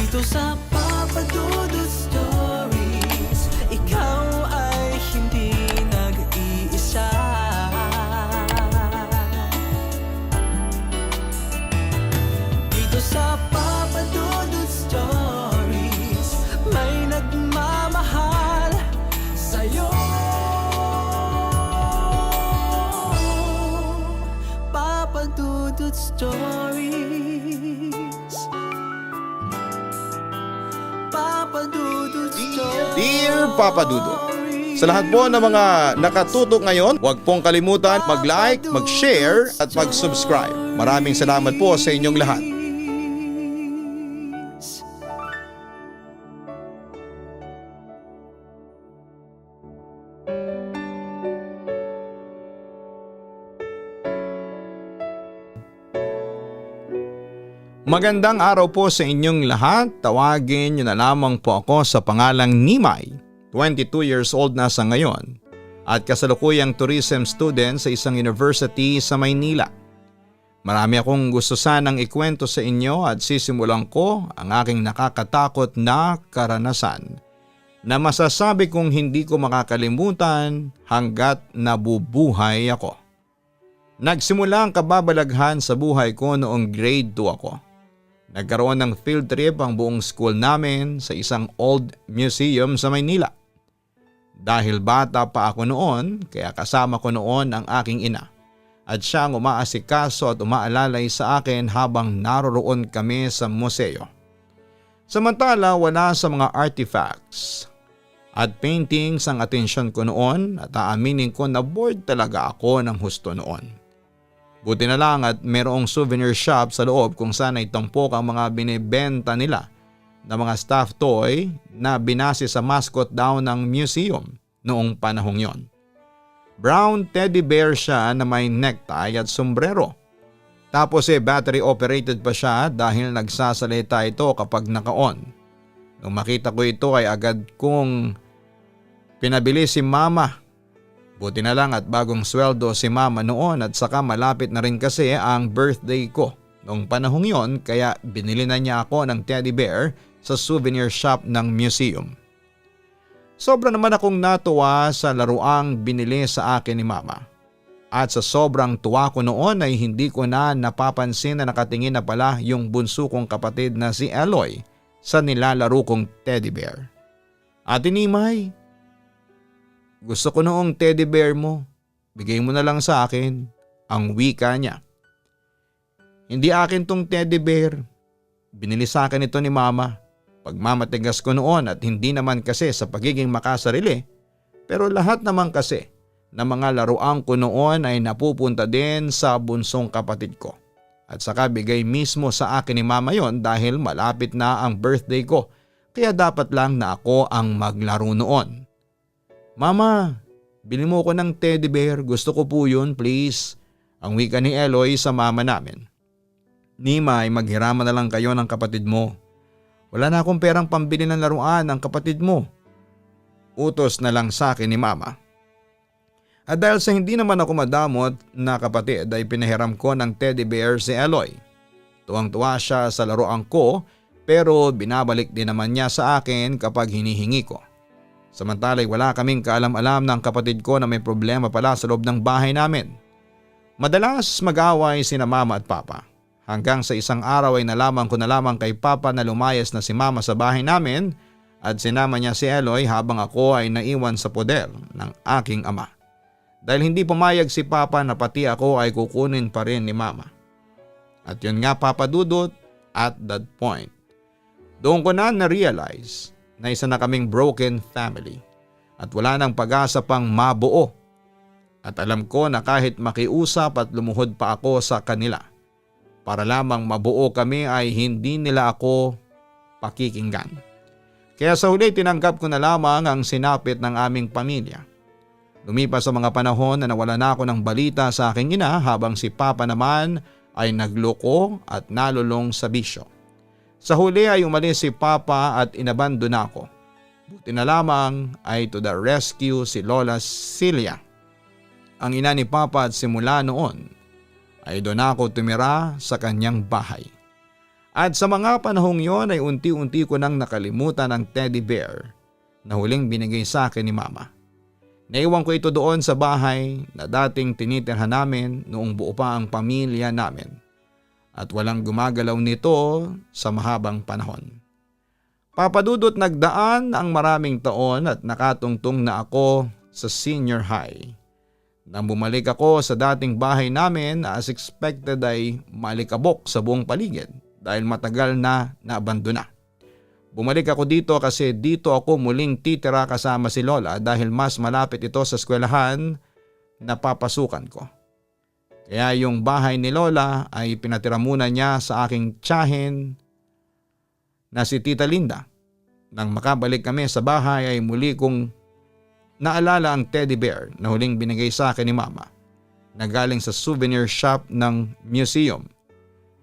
Dito sa Papa Dudut Stories, ikaw ay hindi nag-iisa. Dito sa Papa Dudut Stories, may nagmamahal sa'yo. Papa Dudut Stories. Papa Dudut Stories. Dear Papa Dudut, sa lahat po ng mga nakatutok ngayon, huwag pong kalimutan mag-like, mag-share at mag-subscribe. Maraming salamat po sa inyong lahat. Magandang araw po sa inyong lahat. Tawagin niyo na lamang po ako sa pangalang Nimay. 22 years old na sa ngayon at kasalukuyang tourism student sa isang university sa Maynila. Marami akong gusto sanang ikwento sa inyo at sisimulan ko ang aking nakakatakot na karanasan na masasabi kong hindi ko makakalimutan hanggat nabubuhay ako. Nagsimula ang kababalaghan sa buhay ko noong grade 2 ako. Nagkaroon ng field trip ang buong school namin sa isang old museum sa Maynila. Dahil bata pa ako noon, kaya kasama ko noon ang aking ina. At siya ang umaasikaso at umaalalay sa akin habang naroroon kami sa museo. Samantala wala sa mga artifacts at paintings ang atensyon ko noon at aaminin ko na bored talaga ako ng husto noon. Buti na lang at merong souvenir shop sa loob kung saan ay tampok ang mga binibenta nila na mga stuffed toy na binase sa mascot daw ng museum noong panahong yon. Brown teddy bear siya na may necktie at sombrero. Tapos battery operated pa siya dahil nagsasalita ito kapag naka-on. Nung makita ko ito ay agad kong pinabili si mama. Buti na lang at bagong sweldo si mama noon at saka malapit na rin kasi ang birthday ko noong panahong yon kaya binili na niya ako ng teddy bear sa souvenir shop ng museum. Sobra naman akong natuwa sa laruang binili sa akin ni mama. At sa sobrang tuwa ko noon ay hindi ko na napapansin na nakatingin na pala yung bunso kong kapatid na si Eloy sa nilalaro kong teddy bear. Ate Nimay, gusto ko noong teddy bear mo. Bigay mo na lang sa akin. Ang wika niya. Hindi akin tong teddy bear. Binili sa akin ito ni mama. Pagmamatigas ko noon at hindi naman kasi sa pagiging makasarili. Pero lahat naman kasi na mga laruan ko noon ay napupunta din sa bunsong kapatid ko. At saka bigay mismo sa akin ni mama yon dahil malapit na ang birthday ko. Kaya dapat lang na ako ang maglaro noon. Mama, bili mo ko ng teddy bear. Gusto ko po yun, please. Ang wika ni Eloy sa mama namin. Nimay, maghiraman na lang kayo ng kapatid mo. Wala na akong perang pambili ng laruan ng kapatid mo. Utos na lang sa akin ni mama. At dahil sa hindi naman ako madamot na kapatid ay pinahiram ko ng teddy bear si Eloy. Tuwang-tuwa siya sa laruan ko pero binabalik din naman niya sa akin kapag hinihingi ko. Samantala'y wala kaming kaalam-alam ng kapatid ko na may problema pala sa loob ng bahay namin. Madalas mag-away sina mama at papa. Hanggang sa isang araw ay nalaman ko na lamang kay papa na lumayas na si mama sa bahay namin at sinama niya si Eloy habang ako ay naiwan sa poder ng aking ama. Dahil hindi pumayag si papa na pati ako ay kukunin pa rin ni mama. At yun nga Papa Dudut, at that point, doon ko na na-realize na isa na kaming broken family at wala nang pag-asa pang mabuo. At alam ko na kahit makiusap at lumuhod pa ako sa kanila, para lamang mabuo kami ay hindi nila ako pakikinggan. Kaya sa huli tinanggap ko na lamang ang sinapit ng aming pamilya. Lumipas sa mga panahon na nawala na ako ng balita sa aking ina habang si Papa naman ay nagloko at nalulong sa bisyo. Sa huli ay umalis si Papa at inabandon ako. Buti na lamang ay to the rescue si Lola Celia, ang ina ni Papa, at simula noon ay doon ako tumira sa kanyang bahay. At sa mga panahong yon ay unti-unti ko nang nakalimutan ang teddy bear na huling binigay sa akin ni mama. Naiwan ko ito doon sa bahay na dating tinitirhan namin noong buo pa ang pamilya namin at walang gumagalaw nito sa mahabang panahon. Papadudot nagdaan ang maraming taon at nakatungtong na ako sa senior high. Nang bumalik ako sa dating bahay namin, as expected ay malikabok sa buong paligid dahil matagal na naabandona. Bumalik ako dito kasi dito ako muling titira kasama si Lola dahil mas malapit ito sa eskwelahan na papasukan ko. Kaya yung bahay ni Lola ay pinatira muna niya sa aking tiyahin na si Tita Linda. Nang makabalik kami sa bahay ay muli kong naalala ang teddy bear na huling binigay sa akin ni mama na galing sa souvenir shop ng museum.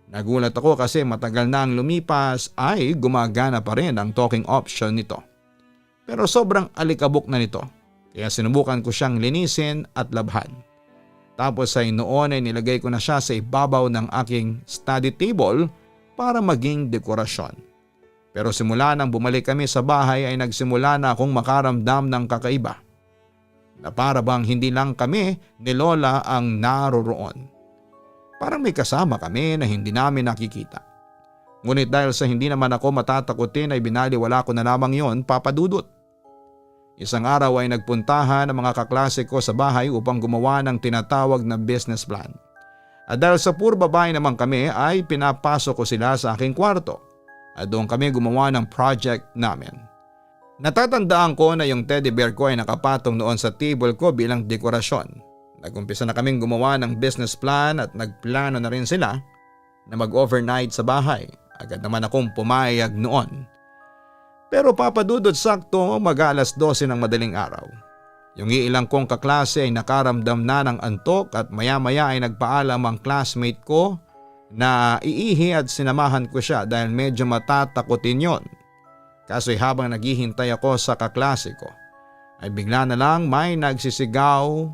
Nagulat ako kasi matagal na ang lumipas ay gumagana pa rin ang talking option nito. Pero sobrang alikabok na nito kaya sinubukan ko siyang linisin at labhan. Tapos ay noon ay nilagay ko na siya sa ibabaw ng aking study table para maging dekorasyon. Pero simula nang bumalik kami sa bahay ay nagsimula na akong makaramdam ng kakaiba. Na para bang hindi lang kami ni Lola ang naroroon. Parang may kasama kami na hindi namin nakikita. Ngunit dahil sa hindi naman ako matatakutin ay binaliwala ko na lamang yon, papadudot. Isang araw ay nagpuntahan ang mga kaklase ko sa bahay upang gumawa ng tinatawag na business plan. At dahil sa puro babae naman kami ay pinapasok ko sila sa aking kwarto at doon kami gumawa ng project namin. Natatandaan ko na yung teddy bear ko ay nakapatong noon sa table ko bilang dekorasyon. Nag-umpisa na kaming gumawa ng business plan at nagplano na rin sila na mag-overnight sa bahay. Agad naman akong pumayag noon. Pero papadudod sakto mag-alas 12 ng madaling araw. Yung iilang kong kaklase ay nakaramdam na ng antok at maya-maya ay nagpaalam ang classmate ko na iihi at sinamahan ko siya dahil medyo matatakotin yon. Kaso habang naghihintay ako sa kaklase ko ay bigla na lang may nagsisigawan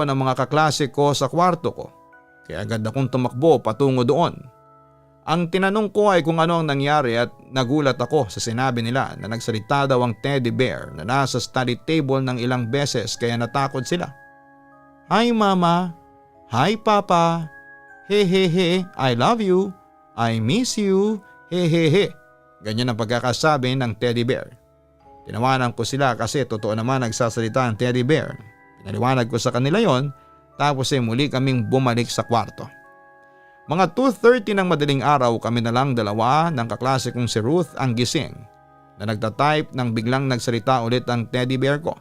ng mga kaklase ko sa kwarto ko. Kaya agad akong tumakbo patungo doon. Ang tinanong ko ay kung ano ang nangyari at nagulat ako sa sinabi nila na nagsalita daw ang teddy bear na nasa study table ng ilang beses kaya natakot sila. Hi mama, hi papa, hehehe, I love you, I miss you, hehehe. Ganyan ang pagkakasabi ng teddy bear. Tinawanan ko sila kasi totoo naman nagsasalita ang teddy bear. Pinaliwanag ko sa kanila yon tapos ay muli kaming bumalik sa kwarto. Mga 2:30 ng madaling araw kami na lang dalawa ng kaklase kong si Ruth ang gising na nagtatype nang biglang nagsalita ulit ang teddy bear ko.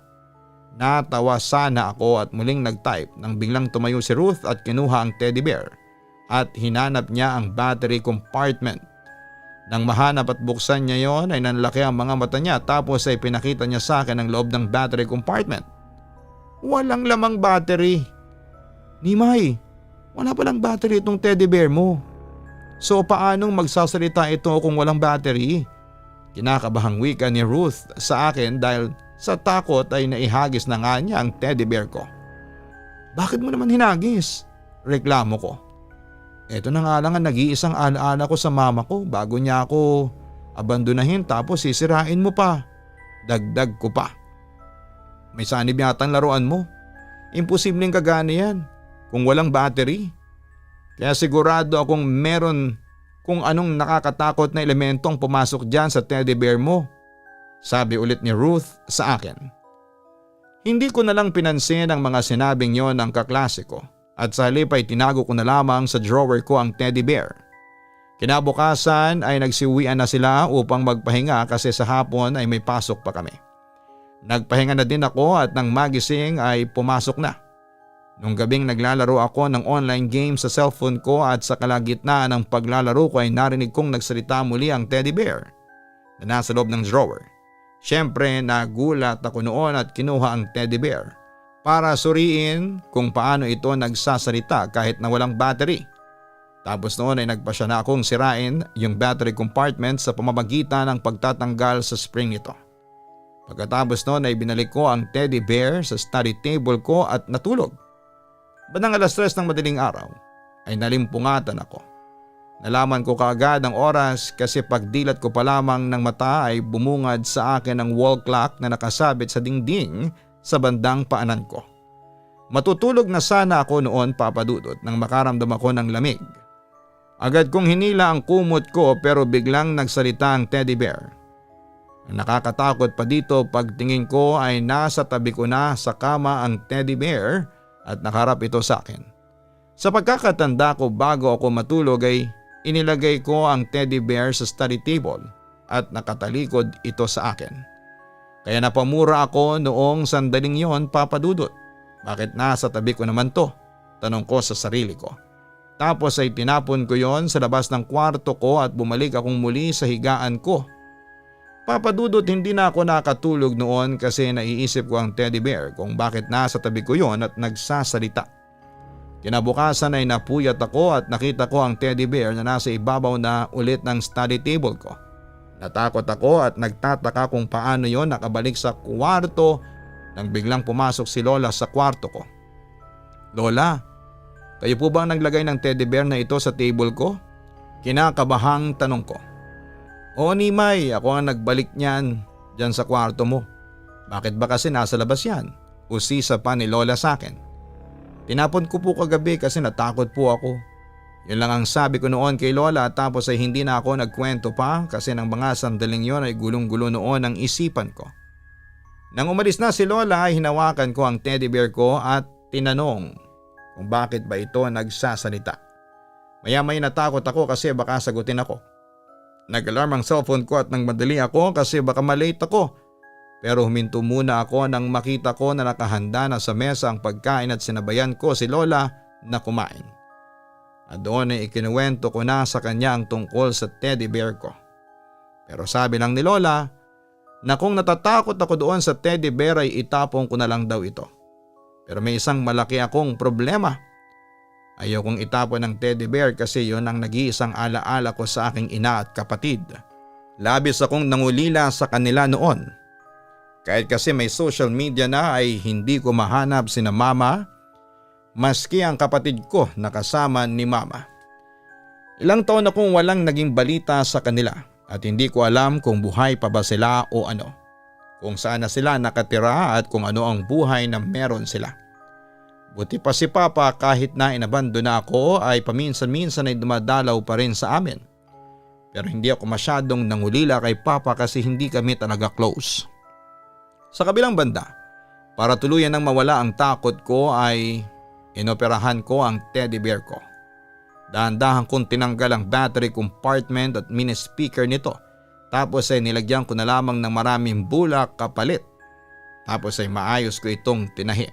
Natawa sana ako at muling nagtype nang biglang tumayo si Ruth at kinuha ang teddy bear at hinanap niya ang battery compartment. Nang mahanap at buksan niya yon ay nanlaki ang mga mata niya tapos ay pinakita niya sa akin ang loob ng battery compartment. Walang lamang battery. Nimay, wala palang battery itong teddy bear mo. So paanong magsasalita ito kung walang battery? Kinakabahang wika ni Ruth sa akin dahil sa takot ay naihagis na nga niya ang teddy bear ko. Bakit mo naman hinagis? Reklamo ko. Ito na nga lang ang nag-iisang alaala ko sa mama ko bago niya ako abandonahin tapos sisirain mo pa. Dagdag ko pa. May sanib yata ang laruan mo. Imposibleng kagana yan kung walang battery. Kaya sigurado akong meron kung anong nakakatakot na elementong pumasok dyan sa teddy bear mo. Sabi ulit ni Ruth sa akin. Hindi ko na lang pinansin ang mga sinabing yon ng kaklase ko at sa halip ay tinago ko na lamang sa drawer ko ang teddy bear. Kinabukasan ay nagsiuwian na sila upang magpahinga kasi sa hapon ay may pasok pa kami. Nagpahinga na din ako at nang magising ay pumasok na. Nung gabing naglalaro ako ng online game sa cellphone ko at sa kalagitnaan ng paglalaro ko ay narinig kong nagsalita muli ang teddy bear na nasa loob ng drawer. Siyempre nagulat ako noon at kinuha ang teddy bear para suriin kung paano ito nagsasalita kahit na walang battery. Tapos noon ay nagpasya na akong sirain yung battery compartment sa pamamagitan ng pagtatanggal sa spring nito. Pagkatapos noon ay binalik ko ang teddy bear sa study table ko at natulog. Bandang alas 3 ng madaling araw ay nalimpungatan ako Nalaman ko kaagad ang oras kasi pagdilat ko pa lamang ng mata ay bumungad sa akin ang wall clock na nakasabit sa dingding sa bandang paanan ko. Matutulog na sana ako noon, Papa Dudut, nang makaramdam ako ng lamig. Agad kong hinila ang kumot ko pero biglang nagsalita ang teddy bear. Ang nakakatakot pa dito pagtingin ko ay nasa tabi ko na sa kama ang teddy bear at nakarap ito sa akin. Sa pagkakatanda ko bago ako matulog ay inilagay ko ang teddy bear sa study table at nakatalikod ito sa akin. Kaya napamura ako noong sandaling yon, Papa Dudut. Bakit nasa tabi ko naman to? Tanong ko sa sarili ko. Tapos ay tinapon ko yon sa labas ng kwarto ko at bumalik akong muli sa higaan ko. Papa Dudut, hindi na ako nakatulog noon kasi naiisip ko ang teddy bear kung bakit nasa tabi ko yon at nagsasalita. Kinabukasan ay napuyat ako at nakita ko ang teddy bear na nasa ibabaw na ulit ng study table ko. Natakot ako at nagtataka kung paano yon nakabalik sa kwarto nang biglang pumasok si Lola sa kwarto ko. Lola, kayo po ba ang naglagay ng teddy bear na ito sa table ko? Kinakabahang tanong ko. Oo Nimay, ako ang nagbalik niyan dyan sa kwarto mo. Bakit ba kasi nasa labas yan? Usisa pa ni Lola sa akin. Tinapon ko po kagabi kasi natakot po ako. Yun lang ang sabi ko noon kay Lola tapos ay hindi na ako nagkwento pa kasi ng mga sandaling yon ay gulong-gulo noon ang isipan ko. Nang umalis na si Lola ay hinawakan ko ang teddy bear ko at tinanong kung bakit ba ito nagsasalita. Maya-maya natakot ako kasi baka sagutin ako. Nag-alarm ang cellphone ko at nang madali ako kasi baka malate ako. Pero huminto muna ako nang makita ko na nakahanda na sa mesa ang pagkain at sinabayan ko si Lola na kumain. At doon ay ikinuwento ko na sa kanya ang tungkol sa teddy bear ko. Pero sabi lang ni Lola na kung natatakot ako doon sa teddy bear ay itapon ko na lang daw ito. Pero may isang malaki akong problema. Ayokong itapon ng teddy bear kasi yon ang nag-iisang alaala ko sa aking ina at kapatid. Labis akong nangulila sa kanila noon. Kahit kasi may social media na ay hindi ko mahanap sina mama, maski ang kapatid ko na kasama ni mama. Ilang taon akong walang naging balita sa kanila at hindi ko alam kung buhay pa ba sila o ano. Kung saan na sila nakatira at kung ano ang buhay na meron sila. Buti pa si Papa kahit na inabando na ako ay paminsan-minsan ay dumadalaw pa rin sa amin. Pero hindi ako masyadong nangulila kay Papa kasi hindi kami talaga close. Sa kabilang banda, para tuluyan nang mawala ang takot ko ay inoperahan ko ang teddy bear ko. Dahan-dahan kong tinanggal ang battery compartment at mini speaker nito. Tapos ay nilagyan ko na lamang ng maraming bulak kapalit. Tapos ay maayos ko itong tinahi.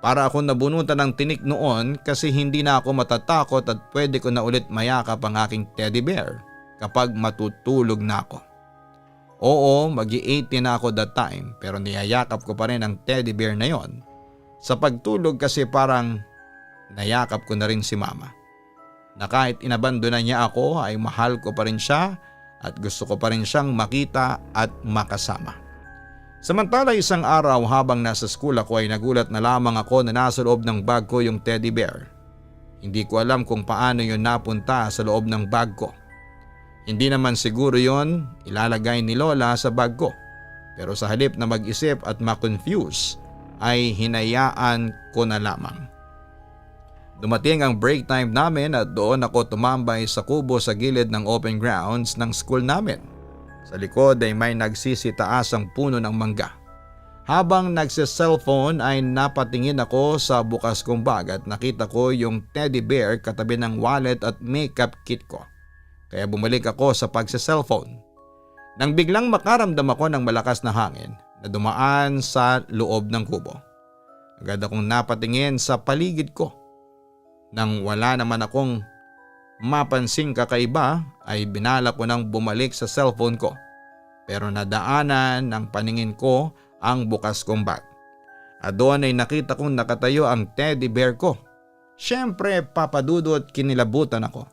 Para ako nabunutan ng tinik noon kasi hindi na ako matatakot at pwede ko na ulit mayakap ang aking teddy bear kapag matutulog na ako. Oo, mag-i-18 na ako that time pero niyayakap ko pa rin ang teddy bear na yon. Sa pagtulog kasi parang nayakap ko na rin si mama. Na kahit inabando na niya ako ay mahal ko pa rin siya at gusto ko pa rin siyang makita at makasama. Samantala isang araw habang nasa school ako ay nagulat na lamang ako na nasa loob ng bag ko yung teddy bear. Hindi ko alam kung paano yun napunta sa loob ng bag ko. Hindi naman siguro yon ilalagay ni Lola sa bag ko. Pero sa halip na mag-isip at ma-confuse ay hinayaan ko na lamang. Dumating ang break time namin at doon ako tumambay sa kubo sa gilid ng open grounds ng school namin. Sa likod ay may nagsisitaasang puno ng mangga. Habang nagse-cellphone ay napatingin ako sa bukas kong bag at nakita ko yung teddy bear katabi ng wallet at makeup kit ko. Kaya bumalik ako sa pagse-cellphone. Nang biglang makaramdam ako ng malakas na hangin na dumaan sa loob ng kubo. Agad akong napatingin sa paligid ko. Nang wala naman akong mapansing kakaiba ay binala ko nang bumalik sa cellphone ko. Pero nadaanan ng paningin ko ang bukas kong bag. At doon ay nakita kong nakatayo ang teddy bear ko. Siyempre Papa Dudut, kinilabutan ako.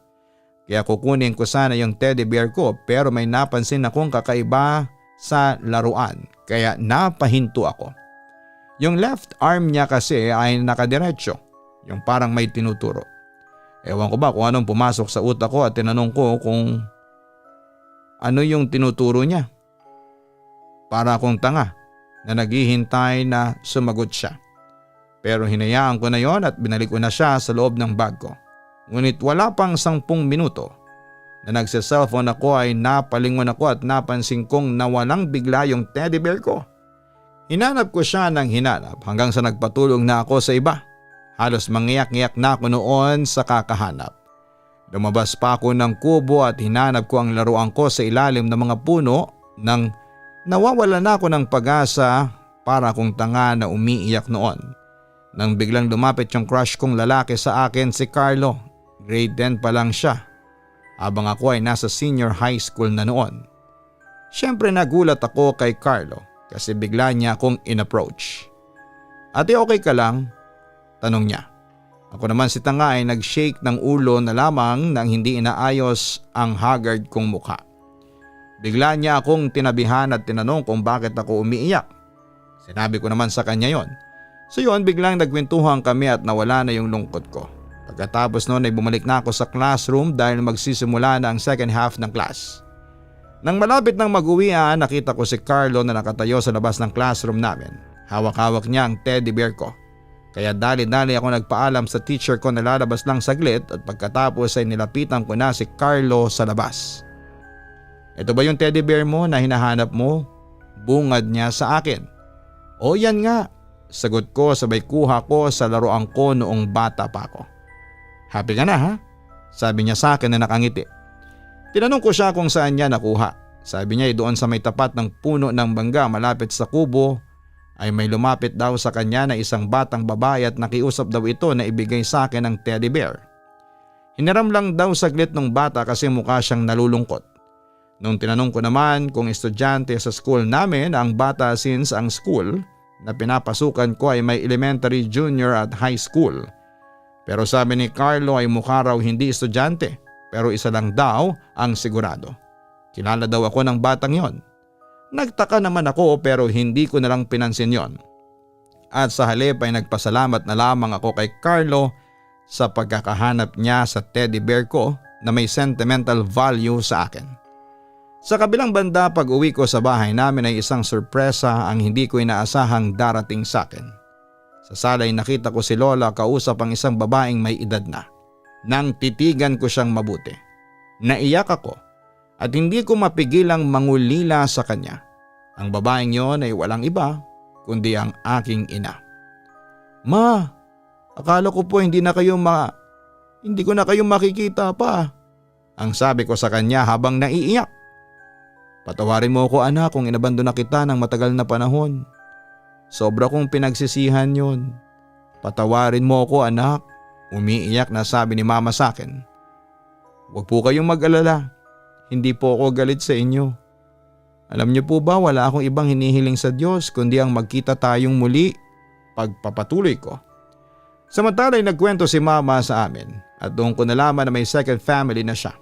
Kaya kukunin ko sana yung teddy bear ko pero may napansin akong kakaiba sa laruan kaya napahinto ako. Yung left arm niya kasi ay nakadiretso, yung parang may tinuturo. Ewan ko ba kung anong pumasok sa utak ko at tinanong ko kung ano yung tinuturo niya. Para akong tanga na naghihintay na sumagot siya. Pero hinayaan ko na yon at binalik ko na siya sa loob ng bag ko. Ngunit wala pang 10 minuto na nagse-cellphone ako ay napalingon ako at napansin kong nawalang bigla yung teddy bear ko. Hinanap ko siya ng hinanap hanggang sa nagpatulong na ako sa iba. Halos mangiyak-ngiyak na ako noon sa kakahanap. Lumabas pa ako ng kubo at hinanap ko ang laruan ko sa ilalim ng mga puno nang nawawala na ako ng pag-asa para akong tanga na umiiyak noon. Nang biglang lumapit yung crush kong lalaki sa akin, si Carlo. Grade 10 pa lang siya. Habang ako ay nasa senior high school na noon. Siyempre nagulat ako kay Carlo kasi bigla niya akong in-approach. "Ate, okay ka lang?" tanong niya. Ako naman si tanga ay nag-shake ng ulo na lamang nang hindi inaayos ang haggard kong mukha. Bigla niya akong tinabihan at tinanong kung bakit ako umiiyak. Sinabi ko naman sa kanya yon. So yun, biglang nagkwentuhan kami at nawala na yung lungkot ko. Pagkatapos noon ay bumalik na ako sa classroom dahil magsisimula na ang second half ng class. Nang malapit nang mag-uwian, nakita ko si Carlo na nakatayo sa labas ng classroom namin. Hawak-hawak niya ang teddy bear ko. Kaya dali-dali ako nagpaalam sa teacher ko na lalabas lang saglit at pagkatapos ay nilapitan ko na si Carlo sa labas. "Ito ba yung teddy bear mo na hinahanap mo?" Bungad niya sa akin. "O yan nga," sagot ko sabay kuha ko sa laruan ko noong bata pa ako. "Happy ka na ha?" sabi niya sa akin na nakangiti. Tinanong ko siya kung saan niya nakuha. Sabi niya ay doon sa may tapat ng puno ng bangga malapit sa kubo ay may lumapit daw sa kanya na isang batang babae at nakiusap daw ito na ibigay sa akin ang teddy bear. Hiniram lang daw saglit ng bata kasi mukha siyang nalulungkot. Nung tinanong ko naman kung estudyante sa school namin ang bata since ang school na pinapasukan ko ay may elementary, junior at high school. Pero sabi ni Carlo ay mukha raw hindi estudyante pero isa lang daw ang sigurado. Kilala daw ako ng batang yon. Nagtaka naman ako pero hindi ko na lang pinansin yon. At sa halip ay nagpasalamat na lamang ako kay Carlo sa pagkakahanap niya sa teddy bear ko na may sentimental value sa akin. Sa kabilang banda, pag uwi ko sa bahay namin ay isang sorpresa ang hindi ko inaasahang darating sa akin. Sa sala ay nakita ko si Lola kausap ang isang babaeng may edad na. Nang titigan ko siyang mabuti, naiyak ako at hindi ko mapigilang mangulila sa kanya. Ang babaeng yon ay walang iba kundi ang aking ina. "Ma, akala ko po hindi ko na kayo makikita pa," ang sabi ko sa kanya habang naiiyak. "Patawarin mo ako anak kung inabandon na kita ng matagal na panahon. Sobra kong pinagsisihan yon. Patawarin mo ako anak," umiiyak na sabi ni mama sa akin. "Huwag po kayong mag-alala. Hindi po ako galit sa inyo. Alam niyo po ba wala akong ibang hinihiling sa Diyos kundi ang magkita tayong muli," pagpapatuloy ko. Samantala'y nagkwento si mama sa amin at doon ko nalaman na may second family na siya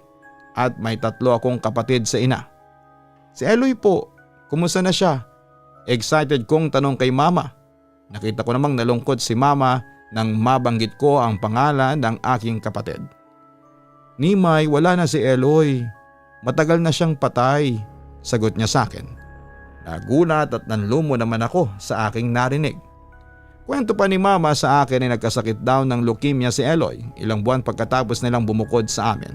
at may 3 akong kapatid sa ina. "Si Eloy po, kumusta na siya?" Excited kong tanong kay mama. Nakita ko namang nalungkot si mama nang mabanggit ko ang pangalan ng aking kapatid. "Nimay, wala na si Eloy. Matagal na siyang patay," sagot niya sa akin. Nagulat at nanlumo naman ako sa aking narinig. Kwento pa ni mama sa akin ay nagkasakit daw ng leukemia si Eloy ilang buwan pagkatapos nilang bumukod sa amin.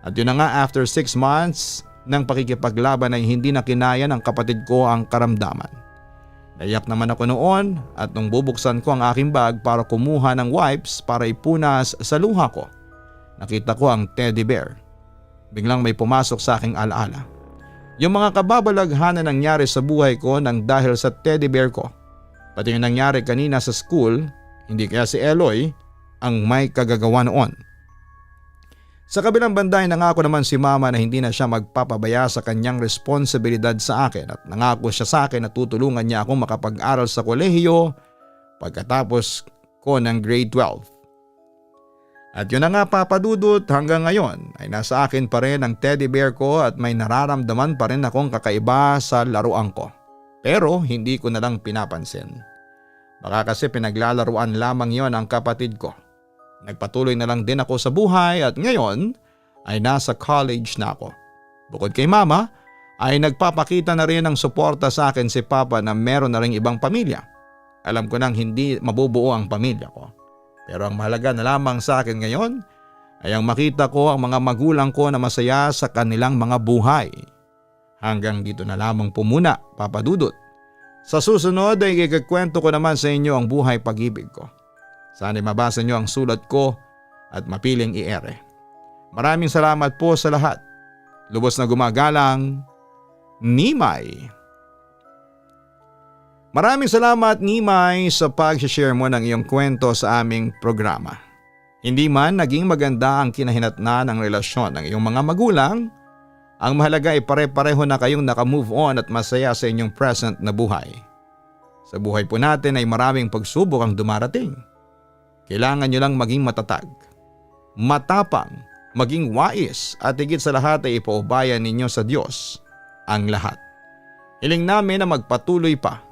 At yun na nga, after 6 months ng pakikipaglaban ay hindi na kinaya ng kapatid ko ang karamdaman. Naiyak naman ako noon at nung bubuksan ko ang aking bag para kumuha ng wipes para ipunas sa luha ko, nakita ko ang teddy bear. Biglang may pumasok sa aking alaala. Yung mga kababalaghan na nangyari sa buhay ko nang dahil sa teddy bear ko. Pati yung nangyari kanina sa school, hindi kaya si Eloy ang may kagagawa noon. Sa kabilang banda ay nangako naman si mama na hindi na siya magpapabaya sa kanyang responsibilidad sa akin at nangako siya sa akin na tutulungan niya akong makapag-aral sa kolehiyo pagkatapos ko ng grade 12. At yun na nga papadudot, hanggang ngayon ay nasa akin pa rin ang teddy bear ko at may nararamdaman pa rin akong kakaiba sa laruan ko. Pero hindi ko na lang pinapansin. Baka kasi pinaglalaruan lamang yon ang kapatid ko. Nagpatuloy na lang din ako sa buhay at ngayon ay nasa college na ako. Bukod kay mama ay nagpapakita na rin ng suporta sa akin si papa na meron na rin ibang pamilya. Alam ko nang hindi mabubuo ang pamilya ko. Pero ang mahalaga na lamang sa akin ngayon ay ang makita ko ang mga magulang ko na masaya sa kanilang mga buhay. Hanggang dito na lamang po muna, Papa Dudut. Sa susunod ay ikakwento ko naman sa inyo ang buhay pag-ibig ko. Sana'y mabasa nyo ang sulat ko at mapiling i-ere. Maraming salamat po sa lahat. Lubos na gumagalang, Nimay. Maraming salamat, Nimay, sa pag-share mo ng iyong kwento sa aming programa. Hindi man naging maganda ang kinahinatnan ng relasyon ng iyong mga magulang, ang mahalaga ay pare-pareho na kayong naka-move on at masaya sa inyong present na buhay. Sa buhay po natin ay maraming pagsubok ang dumarating. Kailangan nyo lang maging matatag, matapang, maging wais at higit sa lahat ay ipaubayan ninyo sa Diyos ang lahat. Hiling namin na magpatuloy pa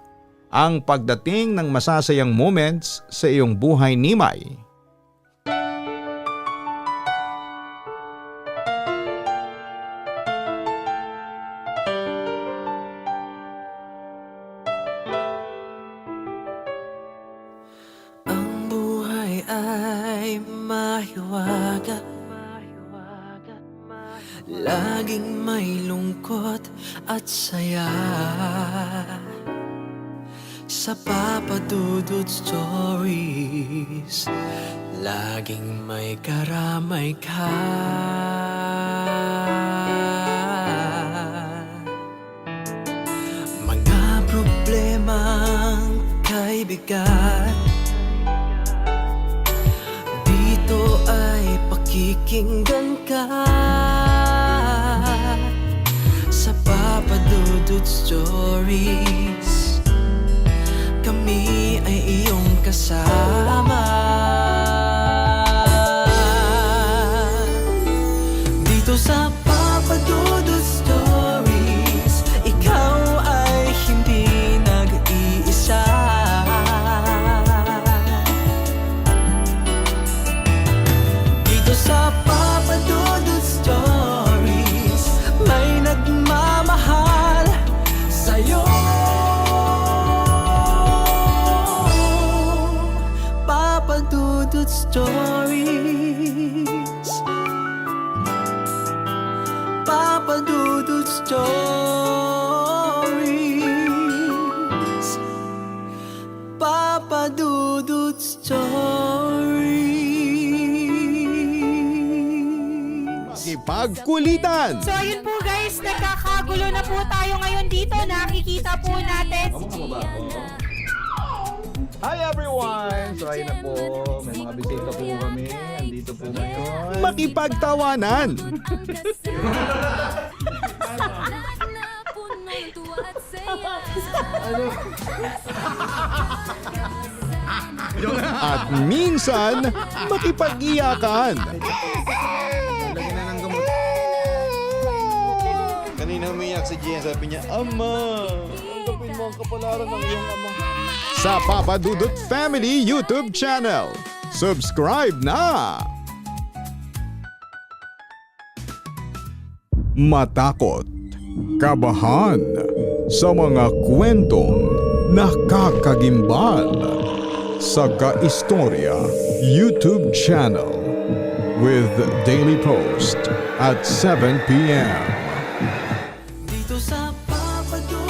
ang pagdating ng masasayang moments sa iyong buhay, Nimay. Ang buhay ay mahiwaga, laging may lungkot at saya. Sa Papa Dudut Stories, laging may karamay ka. Mga problemang kay bigat, dito ay pakikinggan ka. Sa Papa Dudut Stories, kami ay iyong kasama. Dito sa Papa Dudut Stories, ikaw ay hindi nag-iisa. Dito sa Papa Dudut Stories, may nagmamahal sa'yo. Papa Dudut Stories, Papa Dudut Stories, Papa Dudut Stories. Ipagkulitan! So ayun po guys, nagkakagulo na po tayo ngayon dito. Nakikita po natin si Hi everyone! So ayun na po, may mga bisita po kami. Andito po ngayon. Makipagtawanan! At minsan, makipag-iyakan. Lagyan na ng gamot. Kanina umiyak si Gian, sabi niya, Ama, tanggapin mo ang kapalaran ng iyong ama. Sa Papa Dudut Family YouTube channel. Subscribe na! Matakot, kabahan, sa mga kwentong nakakagimbal. Sa Ka-Istorya YouTube channel with daily post at 7 p.m. Dito sa Papa Dudut